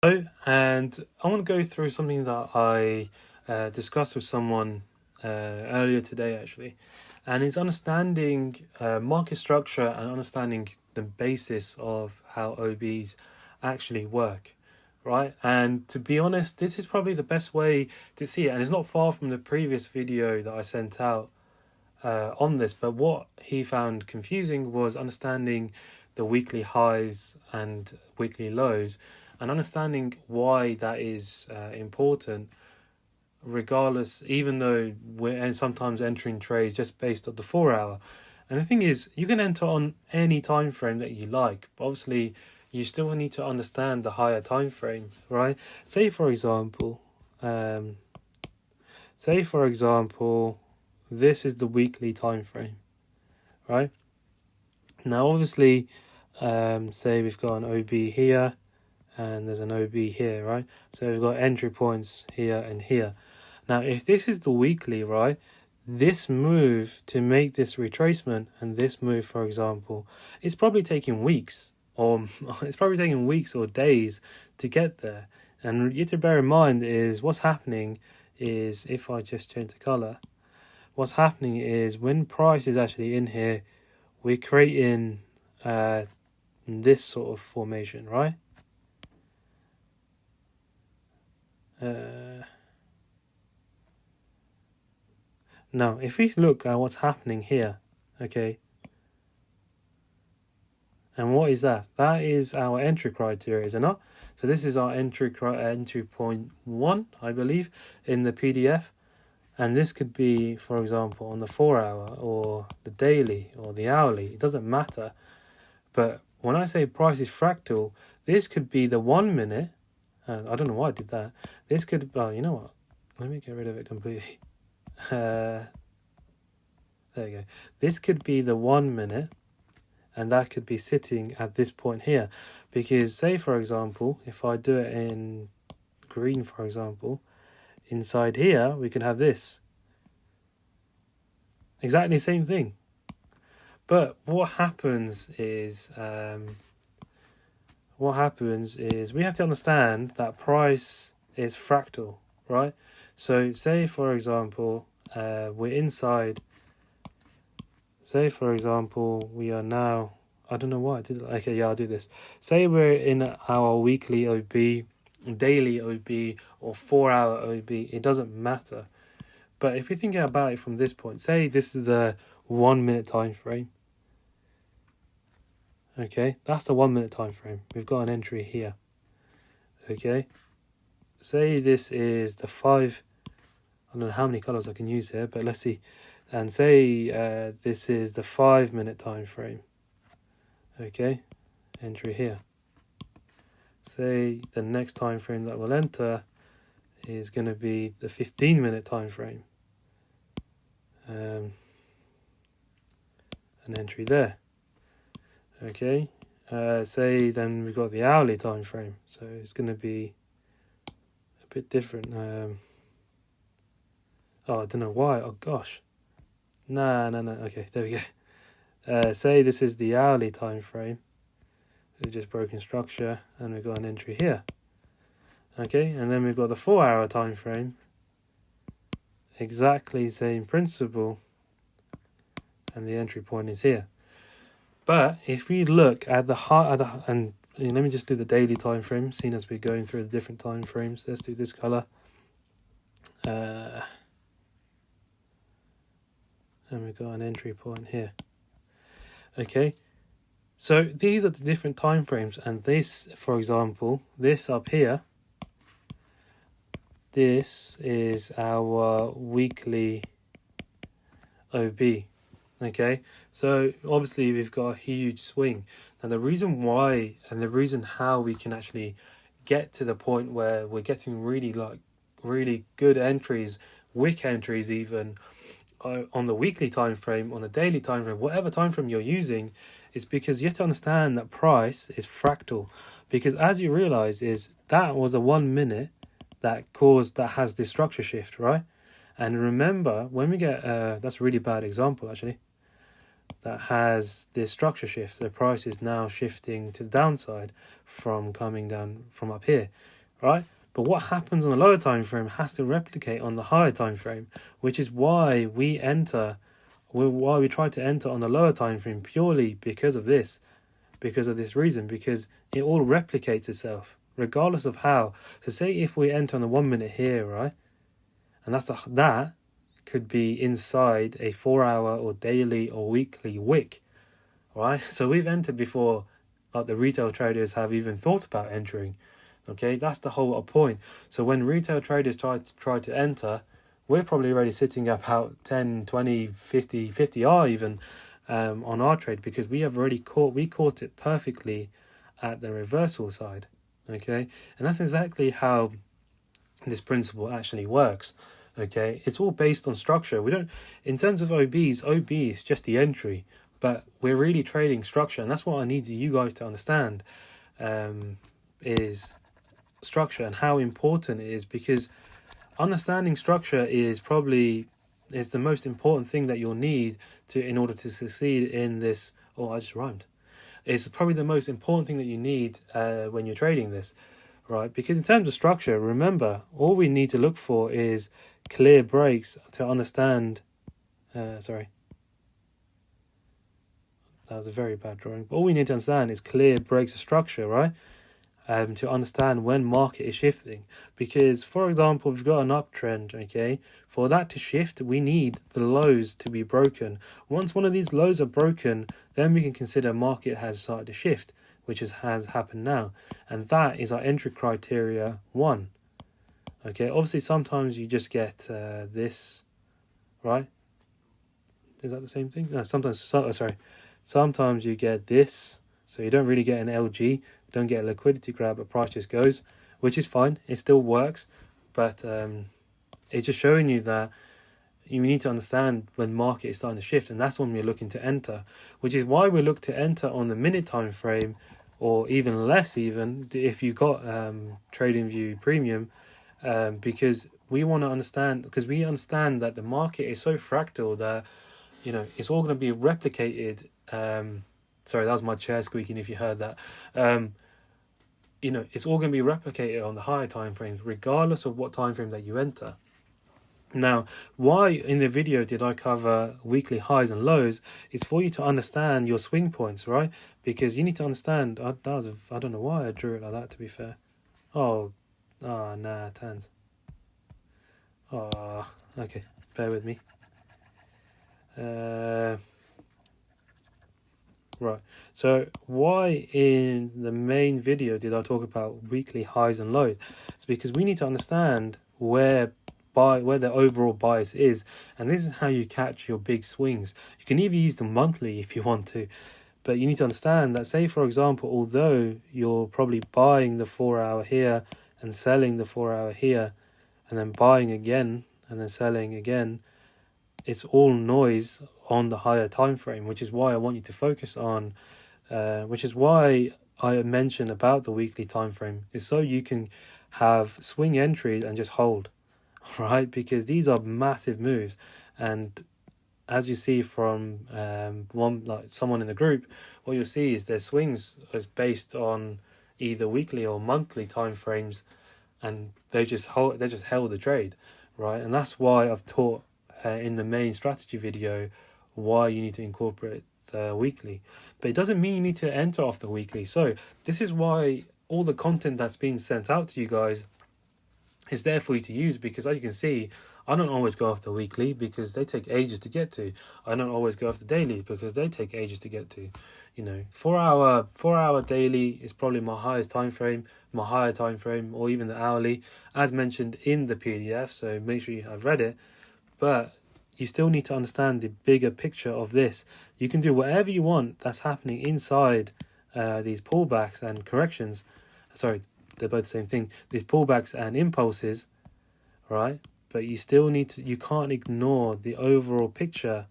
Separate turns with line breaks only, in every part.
Hello, and I want to go through something that I discussed with someone earlier today, actually, and it's understanding market structure and understanding the basis of how OBs actually work, right? And to be honest, this is probably the best way to see it, and it's not far from the previous video that I sent out on this. But what he found confusing was understanding the weekly highs and weekly lows and understanding why that is important, regardless, even though we're sometimes entering trades just based on the 4 hour. And the thing is, you can enter on any time frame that you like, but obviously you still need to understand the higher time frame, right? Say for example, um, say for example, this is the weekly time frame, right? Now, obviously, say we've got an OB here and there's an OB here, right? So we've got entry points here and here. Now, if this is the weekly, right, this move to make this retracement and this move, for example, it's probably taking weeks or it's probably taking weeks or days to get there. And you have to bear in mind is what's happening is, if I just change the color, what's happening is when price is actually in here, we're creating this sort of formation, right? Now, if we look at what's happening here, okay, and what is that? That is our entry criteria, is it not? So this is our entry point 1, I believe, in the PDF. And this could be, for example, on the 4 hour or the daily or the hourly. It doesn't matter. But when I say price is fractal, this could be the 1 minute. I don't know why I did that. This could, well, you know what? Let me get rid of it completely. There you go. This could be the 1 minute, and that could be sitting at this point here. Because say, for example, if I do it in green, for example, inside here, we can have this. Exactly the same thing. But what happens is we have to understand that price is fractal, right? So say, for example, we're inside. Say, for example, we are now, I don't know why I did it. Okay, yeah, I'll do this. Say we're in our weekly OB, daily OB, or 4 hour OB. It doesn't matter. But if you're thinking about it from this point, say this is the 1 minute time frame. Okay, that's the 1 minute time frame. We've got an entry here. Okay, say this is the 5. I don't know how many colors I can use here, but let's see. And say this is the 5 minute time frame. Okay, entry here. Say the next time frame that we'll enter is going to be the 15 minute time frame. An entry there. Okay, say then we've got the hourly time frame, so it's going to be a bit different. I don't know why. Oh gosh, no. Okay, there we go. Say this is the hourly time frame. We've just broken structure, and we've got an entry here. Okay, and then we've got the 4 hour time frame. Exactly same principle, and the entry point is here. But if we look at the and let me just do the daily time frame, seeing as we're going through the different time frames. Let's do this color. And we've got an entry point here. Okay, so these are the different time frames, and this, for example, this up here, this is our weekly OB. Okay, so obviously we've got a huge swing, and the reason why and the reason how we can actually get to the point where we're getting really good entries, wick entries even, on the weekly time frame, on the daily time frame, whatever time frame you're using, is because you have to understand that price is fractal. Because as you realize, is that was a 1 minute that has this structure shift, right? And remember, when we get that's a really bad example actually. that has this structure shift. So the price is now shifting to the downside from coming down from up here, right? But what happens on the lower time frame has to replicate on the higher time frame, which is why we try to enter on the lower time frame purely because of this reason, because it all replicates itself regardless of how. So say if we enter on the 1 minute here, right, and that could be inside a 4 hour or daily or weekly wick, right? So we've entered before, like the retail traders have even thought about entering. Okay, that's the whole point. So when retail traders try to enter, we're probably already sitting about 10, 20, 50 R even on our trade, because we have already caught it perfectly at the reversal side. Okay, and that's exactly how this principle actually works. Okay, it's all based on structure. We don't, in terms of OB is just the entry, but we're really trading structure, and that's what I need you guys to understand, is structure and how important it is, because understanding structure is the most important thing that you'll need in order to succeed in this. Oh, I just rhymed. It's probably the most important thing that you need when you're trading this, right? Because in terms of structure, remember, all we need to look for is clear breaks to understand. Sorry, that was a very bad drawing. But all we need to understand is clear breaks of structure, right? To understand when market is shifting. Because, for example, we've got an uptrend, okay? For that to shift, we need the lows to be broken. Once one of these lows are broken, then we can consider market has started to shift, which has happened now. And that is our entry criteria 1. Okay, obviously sometimes you just get this, right? Is that the same thing? No, sometimes you get this, so you don't really get an LG, don't get a liquidity grab, but price just goes, which is fine, it still works, but it's just showing you that you need to understand when market is starting to shift, and that's when we're looking to enter, which is why we look to enter on the minute time frame, or even less even, if you got TradingView Premium, because we understand that the market is so fractal that, you know, it's all going to be replicated. Sorry, that was my chair squeaking if you heard that. You know, it's all going to be replicated on the higher time frames, regardless of what time frame that you enter. Now, why in the video did I cover weekly highs and lows? It's for you to understand your swing points, right? Because you need to understand. I don't know why I drew it like that, to be fair. Tans. Okay, bear with me. Right, so why in the main video did I talk about weekly highs and lows? It's because we need to understand where the overall bias is, and this is how you catch your big swings. You can even use them monthly if you want to, but you need to understand that, say for example, although you're probably buying the 4 hour here and selling the 4 hour here, and then buying again and then selling again, it's all noise on the higher time frame, which is why I want you to focus on, which is why I mentioned about the weekly time frame, is so you can have swing entries and just hold, right? Because these are massive moves, and as you see from someone in the group, what you'll see is their swings is based on either weekly or monthly time frames, and they just held the trade, right? And that's why I've taught in the main strategy video why you need to incorporate weekly, but it doesn't mean you need to enter off the weekly. So this is why all the content that's being sent out to you guys is there for you to use, because as you can see, I don't always go off the weekly because they take ages to get to. I don't always go off the daily because they take ages to get to. You know, 4 hour daily is probably my highest time frame, my higher time frame, or even the hourly, as mentioned in the PDF. So make sure you have read it. But you still need to understand the bigger picture of this. You can do whatever you want that's happening inside these pullbacks and corrections. Sorry, they're both the same thing. These pullbacks and impulses, right? But you still you can't ignore the overall picture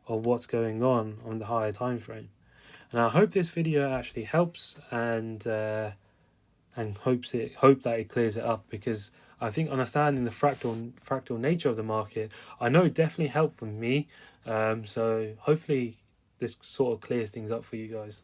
of what's going on the higher time frame. And I hope this video actually helps, and hope that it clears it up, because I think understanding the fractal nature of the market, I know it definitely helped for me. So hopefully this sort of clears things up for you guys.